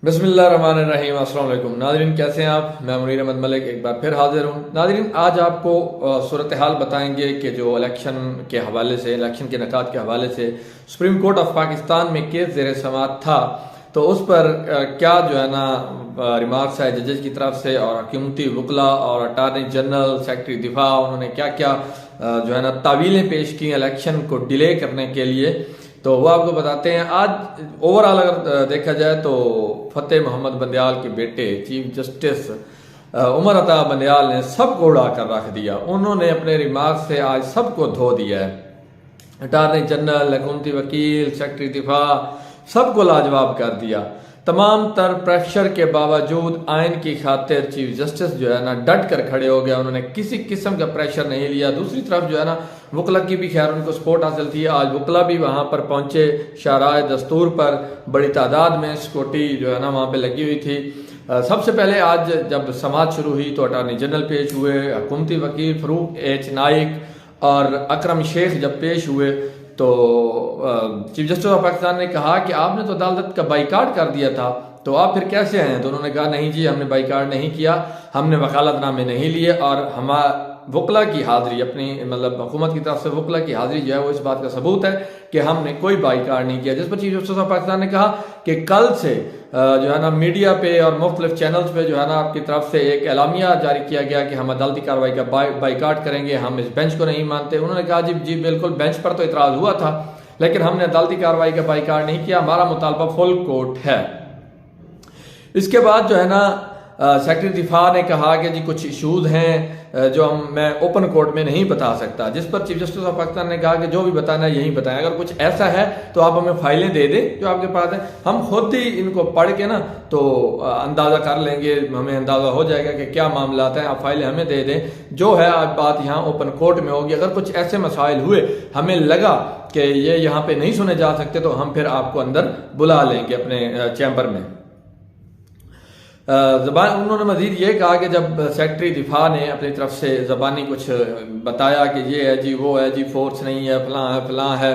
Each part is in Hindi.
बिस्मिल्लाहिर्रहमानिर्रहीम। अस्सलाम वालेकुम नाज़रीन, कैसे हैं आप? मैं मुनीर अहमद मलिक एक बार फिर हाजिर हूँ। नाज़रीन, आज आपको सूरत हाल बताएंगे कि जो इलेक्शन के हवाले से, इलेक्शन के नकात के हवाले से सुप्रीम कोर्ट ऑफ पाकिस्तान में केस ज़ेर समाअत था, तो उस पर क्या जो है ना रिमार्क्स है जजेस की तरफ से, और हुकूमती वकला और अटारनी जनरल, सेक्रेटरी दिफा, उन्होंने क्या क्या जो है ना तावीलें पेश की इलेक्शन को डिले करने के लिए, तो वो आपको बताते हैं। आज ओवरऑल अगर देखा जाए तो फतेह मोहम्मद बंदयाल के बेटे चीफ जस्टिस उमर अता बंदयाल ने सबको उड़ा कर रख दिया। उन्होंने अपने रिमार्क से आज सबको धो दिया है। अटारनी जनरल, हुकूमती वकील, सेक्रेटरी दिफा, सबको लाजवाब कर दिया। तमाम तर प्रेशर के बावजूद आइन की खातिर चीफ जस्टिस जो है ना डट कर खड़े हो गया। उन्होंने किसी किस्म का प्रेशर नहीं लिया। दूसरी तरफ जो है ना वकला की भी खैर उनको सपोर्ट हासिल थी। आज वकला भी वहाँ पर पहुँचे, शाहराए दस्तूर पर बड़ी तादाद में सिक्योरिटी जो है ना वहाँ पे लगी हुई थी। सबसे पहले आज जब समाअत शुरू हुई तो अटारनी जनरल पेश हुए, हुकूमती वकील फरूक एच नाइक और अकरम शेख जब पेश हुए तो चीफ जस्टिस ऑफ पाकिस्तान ने कहा कि आपने तो अदालत का बाइकाट कर दिया था, तो आप फिर कैसे आए? तो उन्होंने कहा नहीं जी, हमने बाइकाट नहीं किया, हमने वकालतनामे नहीं लिए, और हमारा वकला की हाजिरी, अपनी मतलब हुकूमत की तरफ से वकला की हाजिरी जो है वो इस बात का सबूत है कि हमने कोई बाइकाट नहीं किया। जिस पर चीफ जस्टिस ऑफ पाकिस्तान ने कहा कि कल से जो है ना मीडिया पे और मुख्तलिफ चैनल्स पे जो है ना आपकी तरफ से एक एलामिया जारी किया गया कि हम अदालती कार्रवाई का बाइकाट करेंगे, हम इस बेंच को नहीं मानते। उन्होंने कहा जी जी बिल्कुल, बेंच पर तो इतराज़ हुआ था लेकिन हमने अदालती कार्रवाई का बाइकाट नहीं किया, हमारा मुतालबा फुल कोर्ट है। इसके बाद जो है ना सेक्रेटरी दिफा ने कहा कि जी कुछ इशूज हैं जो मैं ओपन कोर्ट में नहीं बता सकता। जिस पर चीफ जस्टिस ऑफ पाकिस्तान ने कहा कि जो भी बताना है यही बताएं, अगर कुछ ऐसा है तो आप हमें फाइलें दे दें जो आपके पास है, हम खुद ही इनको पढ़ के ना तो अंदाज़ा कर लेंगे, हमें अंदाज़ा हो जाएगा कि क्या मामला है, आप फाइलें हमें दे दें, जो है आज बात यहाँ ओपन कोर्ट में होगी। अगर कुछ ऐसे मसाइल हुए, हमें लगा कि ये यहाँ पे नहीं सुने जा सकते, तो हम फिर आपको अंदर बुला लेंगे अपने चैम्बर में। जबान उन्होंने मजीद ये कहा कि जब सेक्रेटरी दिफा ने अपनी तरफ से ज़बानी कुछ बताया कि ये है जी, वो है जी, फोर्स नहीं है, फलां है,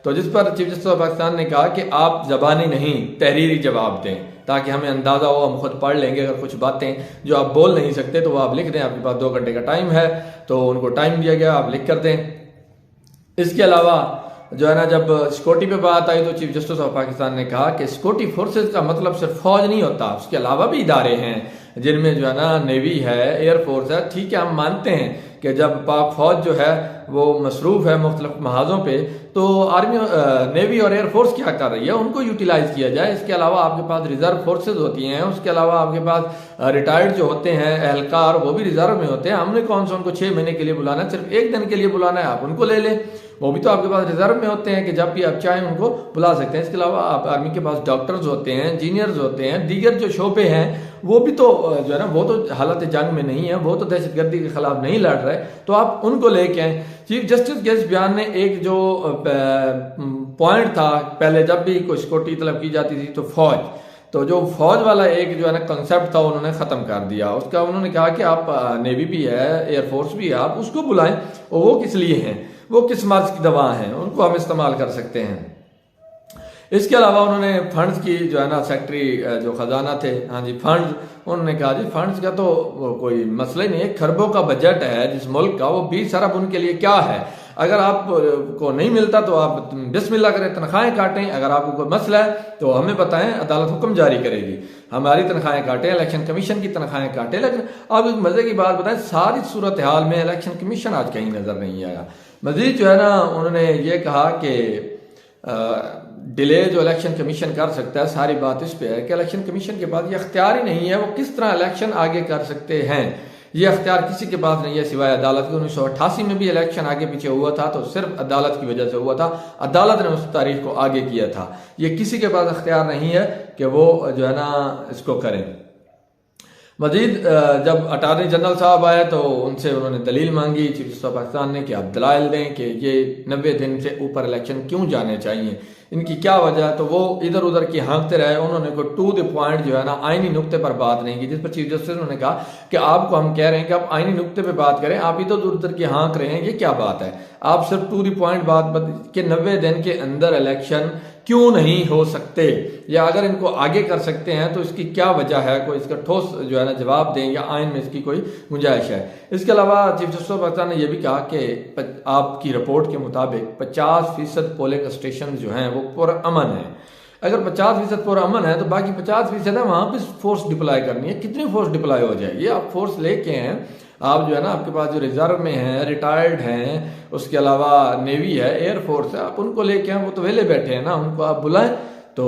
तो जिस पर चीफ जस्टिस ऑफ पाकिस्तान ने कहा कि आप ज़बानी नहीं तहरीरी जवाब दें ताकि हमें अंदाज़ा हो, हम खुद पढ़ लेंगे। अगर कुछ बातें जो आप बोल नहीं सकते तो वो आप लिख दें, आपके पास 2 घंटे का टाइम है, तो उनको टाइम दिया गया, आप लिख कर दें। इसके अलावा जो है ना जब सिक्योरिटी पे बात आई तो चीफ जस्टिस ऑफ पाकिस्तान ने कहा कि सिक्योरिटी फोर्सेस का मतलब सिर्फ फौज नहीं होता, उसके अलावा भी इदारे हैं जिनमें जो है ना नेवी है, एयरफोर्स है। ठीक है, हम मानते हैं कि जब पाक फौज जो है वो मसरूफ़ है मुख्तलिफ महाजों पे, तो आर्मी, नेवी और एयरफोर्स क्या कर रही है, उनको यूटिलाइज किया जाए। इसके अलावा आपके पास रिजर्व फोर्सेज होती हैं, उसके अलावा आपके पास रिटायर्ड जो होते हैं एहलकार, वो भी रिजर्व में होते हैं। हमने कौन सा उनको 6 महीने के लिए बुलाना है, सिर्फ 1 दिन के लिए बुलाना है, आप उनको ले लें, वो भी तो आपके पास रिजर्व में होते हैं कि जब भी आप चाहें उनको बुला सकते हैं। इसके अलावा आप आर्मी के पास डॉक्टर्स होते हैं, इंजीनियर्स होते हैं, दीगर जो शोबे हैं वो भी तो जो है ना वो तो हालत जंग में नहीं है, वो तो दहशतगर्दी के खिलाफ नहीं लड़ रहे, तो आप उनको लेके आए। चीफ जस्टिस के इस बयान ने एक जो पॉइंट था, पहले जब भी कोई सिक्योरिटी तलब की जाती थी तो फौज, तो जो फौज वाला एक जो है ना कंसेप्ट था उन्होंने ख़त्म कर दिया उसका। उन्होंने कहा कि आप नेवी भी है, एयरफोर्स भी है, आप उसको बुलाएं, और वो किस लिए हैं, वो किस मर्ज की दवा हैं, उनको हम इस्तेमाल कर सकते हैं। इसके अलावा उन्होंने फंड्स की जो है ना सेक्रेटरी जो खजाना थे, हाँ जी फंड्स, उन्होंने कहा जी फंड्स का तो कोई मसला ही नहीं है, खरबों का बजट है जिस मुल्क का, वो 20 अरब उनके लिए क्या है। अगर आपको नहीं मिलता तो आप बिस्मिल्लाह करें, तनख्वाहें काटें, अगर आपको कोई मसला है तो हमें बताएं, अदालत हुक्म जारी करेगी, हमारी तनख्वाहें काटें, इलेक्शन कमीशन की तनख्वाहें काटें। लेकिन अब एक मजे की बात बताएं, सारी सूरत हाल में इलेक्शन कमीशन आज कहीं नजर नहीं आया। मजीद जो है ना उन्होंने ये कहा कि डिले जो इलेक्शन कमीशन कर सकता है, सारी बात इस पे है कि इलेक्शन कमीशन के पास ये अख्तियार ही नहीं है, वो किस तरह इलेक्शन आगे कर सकते हैं, ये अख्तियार किसी के पास नहीं है सिवाय अदालत के। 1988 में भी इलेक्शन आगे पीछे हुआ था तो सिर्फ अदालत की वजह से हुआ था, अदालत ने उस तारीख को आगे किया था। ये किसी के पास अख्तियार नहीं है कि वो जो है ना इसको करें। मजीद जब अटारनी जनरल साहब आए तो उनसे उन्होंने दलील मांगी चीफ जस्टिस ऑफ पाकिस्तान ने कि आप दलाइल दें कि ये 90 दिन से ऊपर इलेक्शन क्यों जाने चाहिए, इनकी क्या वजह है। तो वो इधर उधर की हाँकते रहे, उन्होंने कोई टू द पॉइंट जो है ना आईनी नुक्ते पर बात नहीं की। जिस पर चीफ जस्टिस ने कहा कि आपको हम कह रहे हैं कि आप आईनी नुक्ते पर बात करें, आप इधर उधर की हाँक रहे हैं, ये क्या बात है। आप सिर्फ टू द पॉइंट बात कि 90 दिन के अंदर इलेक्शन क्यों नहीं हो सकते, या अगर इनको आगे कर सकते हैं तो इसकी क्या वजह है, कोई इसका ठोस जो है ना जवाब दें या आइन में इसकी कोई गुंजाइश है। इसके अलावा चीफ जस्टिस ऑफ पाकिस्तान ने यह भी कहा कि आपकी रिपोर्ट के मुताबिक 50% पोलिंग स्टेशन जो हैं वो पुरअमन है। अगर 50% पुरअमन है तो बाकी 50% है वहां पर फोर्स डिप्लॉय करनी है। कितनी फोर्स डिप्लॉय हो जाएगी? आप फोर्स लेके हैं, आप जो है ना आपके पास जो रिजर्व में हैं, रिटायर्ड हैं, उसके अलावा नेवी है, एयरफोर्स है, आप उनको लेके हैं, वो तो वेले बैठे हैं ना, उनको आप बुलाएं। तो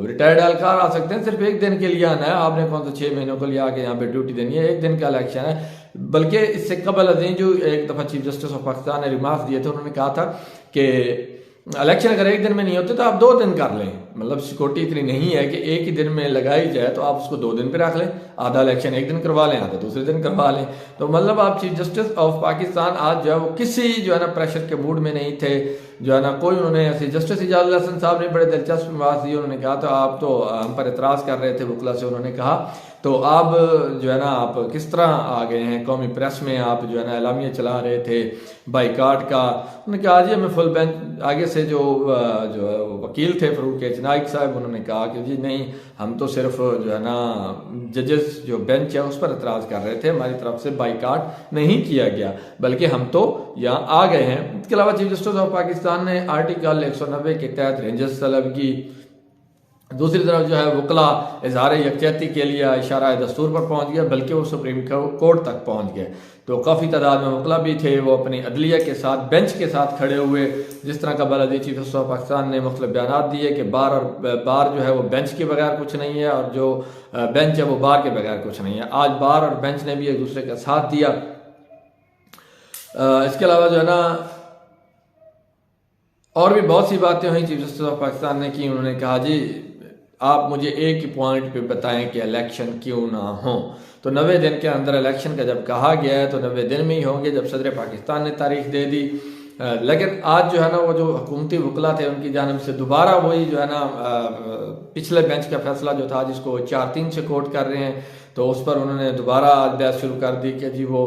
रिटायर्ड एहलकार आ सकते हैं, सिर्फ एक दिन के लिए आना है, आपने कौन सा 6 महीनों के लिए आके यहाँ पे ड्यूटी देनी है, एक दिन का इलेक्शन है। बल्कि इससे कबल अजीम जो एक दफ़ा चीफ जस्टिस ऑफ पाकिस्तान ने रिमार्क्स दिए थे, उन्होंने कहा था कि इलेक्शन अगर एक दिन में नहीं होते तो आप 2 दिन कर लें, मतलब सिक्योरिटी इतनी नहीं है कि एक ही दिन में लगाई जाए, तो आप उसको 2 दिन पे रख लें, आधा इलेक्शन एक दिन करवा लें, आधा दूसरे दिन करवा लें। तो मतलब आप चीफ जस्टिस ऑफ पाकिस्तान आज जो है वो किसी जो है ना प्रेशर के मूड में नहीं थे, जो है ना कोई उन्होंने ऐसे जस्टिस इजाजुल हसन साहब ने बड़े दिलचस्प बात दी, उन्होंने कहा तो आप तो हम पर एतराज़ कर रहे थे वकला से, उन्होंने कहा तो आप जो है ना आप किस तरह आ गए हैं कौमी प्रेस में, आप जो है ना एलामिया चला रहे थे बाइकाट का। उन्होंने कहा जी हमें फुल बेंच, आगे से जो वकील थे फरूक एच नाइक साहब, उन्होंने कहा कि जी नहीं, हम तो सिर्फ जो है ना जजेस जो बेंच है उस पर एतराज़ कर रहे थे, हमारी तरफ से बाइकाट नहीं किया गया, बल्कि हम तो यहाँ आ गए हैं। इसके अलावा चीफ जस्टिस ऑफ पाकिस्तान ने आर्टिकल 190 के तहत रेंजर्स तलब की। दूसरी तरफ जो है वकला इजहार यकजहती के लिए इशारा दस्तूर पर पहुंच गया, बल्कि वो सुप्रीम कोर्ट तक पहुंच गए। तो काफ़ी तादाद में वकला भी थे, वो अपनी अदलिया के साथ बेंच के साथ खड़े हुए। जिस तरह का Balaji chief justice of Pakistan ने मुख्तलिफ बयान दिए कि बार जो है वो बेंच के बगैर कुछ नहीं है, और जो बेंच है वो बार के बगैर कुछ नहीं है। आज बार और बेंच ने भी एक दूसरे का साथ दिया। इसके अलावा जो है ना और भी बहुत सी बातें हुई चीफ जस्टिस ऑफ पाकिस्तान ने की। उन्होंने कहा जी आप मुझे एक ही पॉइंट पे बताएं कि इलेक्शन क्यों ना हो। तो 90 दिन के अंदर इलेक्शन का जब कहा गया है तो 90 दिन में ही होंगे, जब सदर पाकिस्तान ने तारीख दे दी। लेकिन आज जो है ना वो जो हुकूमती वकला थे उनकी जानिब से दोबारा वही जो है ना पिछले बेंच का फैसला जो था जिसको 4-3 से कोर्ट कर रहे हैं, तो उस पर उन्होंने दोबारा आज बहस शुरू कर दी कि जी वो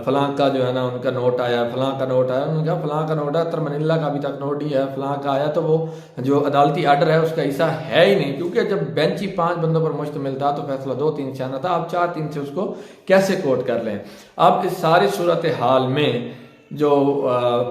फलां का जो है ना उनका नोट आया, फलां का नोट आया। उन्होंने कहा फलां का नोट है, तरमनीला का अभी तक नोट ही है, फलां का आया तो वो जो अदालती आर्डर है उसका हिस्सा है ही नहीं, क्योंकि जब बेंच ही 5 बंदों पर मुश्तमिल था तो फैसला 2-3 से आना था। आप 4-3 से उसको कैसे कोर्ट कर लें? अब इस सारी सूरत हाल में जो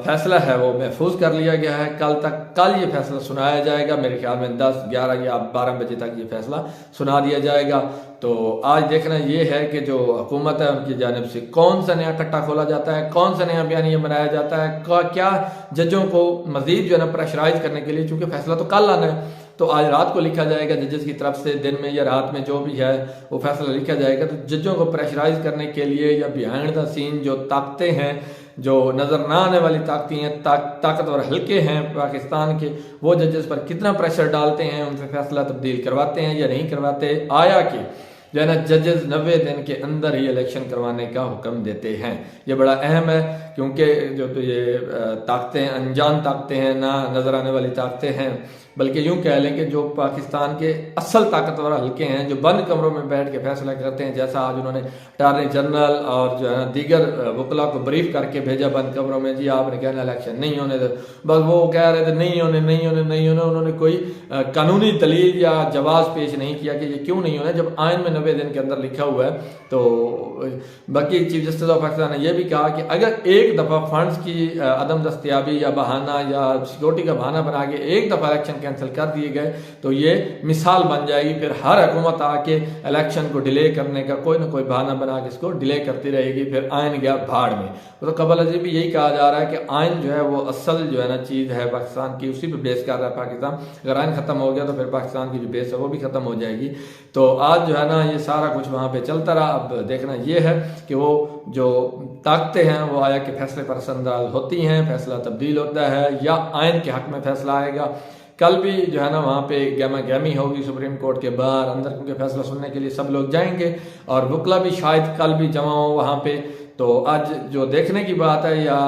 फैसला है वो महफूज कर लिया गया है। कल ये फैसला सुनाया जाएगा, मेरे ख्याल में 10, 11 या 12 बजे तक ये फैसला सुना दिया जाएगा। तो आज देखना ये है कि जो हुकूमत है उनकी जानिब से कौन सा नया कट्टा खोला जाता है, कौन सा नया बयानिया बनाया जाता है, क्या जजों को मजीद जो है ना प्रेशराइज करने के लिए, चूंकि फैसला तो कल आना है तो आज रात को लिखा जाएगा जजेस की तरफ से, दिन में या रात में जो भी है वो फैसला लिखा जाएगा। तो जजों को प्रेशराइज करने के लिए या बिहाइंड द सीन जो ताकतें हैं, जो नजर ना आने वाली ताकतें हैं, ताकतवर हल्के हैं पाकिस्तान के, वो जजेस पर कितना प्रेशर डालते हैं, उनसे फैसला तब्दील करवाते हैं या नहीं करवाते। आया कि जो है ना जजेस 90 दिन के अंदर ही इलेक्शन करवाने का हुक्म देते हैं। ये बड़ा अहम है, क्योंकि जो तो ये ताकतें अनजान ताकतें हैं, ना नजर आने वाली ताकतें हैं, बल्कि यूं कह लें कि जो पाकिस्तान के असल ताकतवर हल्के हैं, जो बंद कमरों में बैठ के फैसला करते हैं, जैसा आज उन्होंने अटॉर्नी जनरल और जो है ना दीगर वकला को ब्रीफ करके भेजा बंद कमरों में, जी आपने कहना इलेक्शन नहीं होने दे, बस वो कह रहे थे नहीं होने नहीं होने नहीं होने। उन्होंने कोई कानूनी दलील या जवाब पेश नहीं किया कि ये क्यों नहीं होने, जब आइन में 90 दिन के अंदर लिखा हुआ है। तो बाकी चीफ जस्टिस ऑफ पाकिस्तान ने यह भी कहा कि अगर एक दफ़ा फंड्स की अदम दस्तियाबी या बहाना या सिक्योरिटी का बहाना बना के एक दफ़ा इलेक्शन कैंसिल कर दिए गए तो ये मिसाल बन जाएगी, फिर हर हुकूमत आके इलेक्शन को डिले करने का कोई ना कोई बहाना बना के इसको डिले करती रहेगी, फिर आइन गया भाड़ में। तो कबल अजी भी यही कहा जा रहा है कि आइन जो है वो असल जो है ना चीज़ है पाकिस्तान की, उसी पर बेस कर रहा है पाकिस्तान। अगर आइन ख़त्म हो गया तो फिर पाकिस्तान की जो बेस है वो भी ख़त्म हो जाएगी। तो आज जो है ना ये सारा कुछ वहाँ पे चलता रहा। अब देखना ये है कि वो जो ताकतें हैं वो आया के फैसले पर असरअंदाज होती हैं, फैसला तब्दील होता है या आइन के हक में फैसला आएगा। कल भी जो है ना वहाँ पे गहमा गहमी होगी सुप्रीम कोर्ट के बाहर अंदर, क्योंकि फैसला सुनने के लिए सब लोग जाएंगे और वकला भी शायद कल भी जमा हो वहाँ पे। तो आज जो देखने की बात है या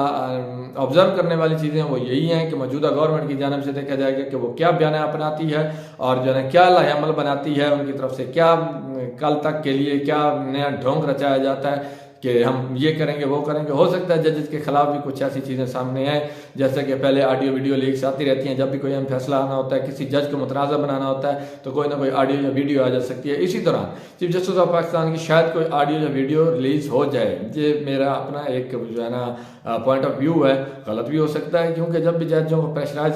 ऑब्जर्व करने वाली चीज़ें वो यही हैं कि मौजूदा गवर्नमेंट की जानिब से देखा जाएगा कि वो क्या बयान अपनाती है और जो है क्या लाहेअमल बनाती है, उनकी तरफ से क्या कल तक के लिए क्या नया ढोंग रचाया जाता है। कि हम ये करेंगे वो करेंगे। हो सकता है जजेस के खिलाफ भी कुछ ऐसी चीज़ें सामने आए, जैसे कि पहले ऑडियो वीडियो लीक्स आती रहती हैं, जब भी कोई अहम फैसला आना होता है, किसी जज को मुतनाज़ा बनाना होता है तो कोई ना कोई ऑडियो या वीडियो आ जा सकती है। इसी दौरान चीफ जस्टिस ऑफ पाकिस्तान की शायद कोई ऑडियो या वीडियो रिलीज़ हो जाए। ये मेरा अपना एक जो है ना पॉइंट ऑफ व्यू है, गलत भी हो सकता है, क्योंकि जब भी जजों को प्रेशराइज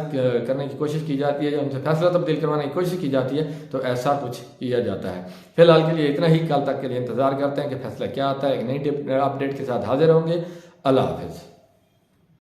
करने की कोशिश की जाती है, जब उनसे फैसला तब्दील करवाने की कोशिश की जाती है तो ऐसा कुछ किया जाता है। फिलहाल के लिए इतना ही, कल तक के लिए इंतजार करते हैं कि फैसला क्या आता है। एक नई अपडेट के साथ हाजिर होंगे। अल्लाह हाफिज़।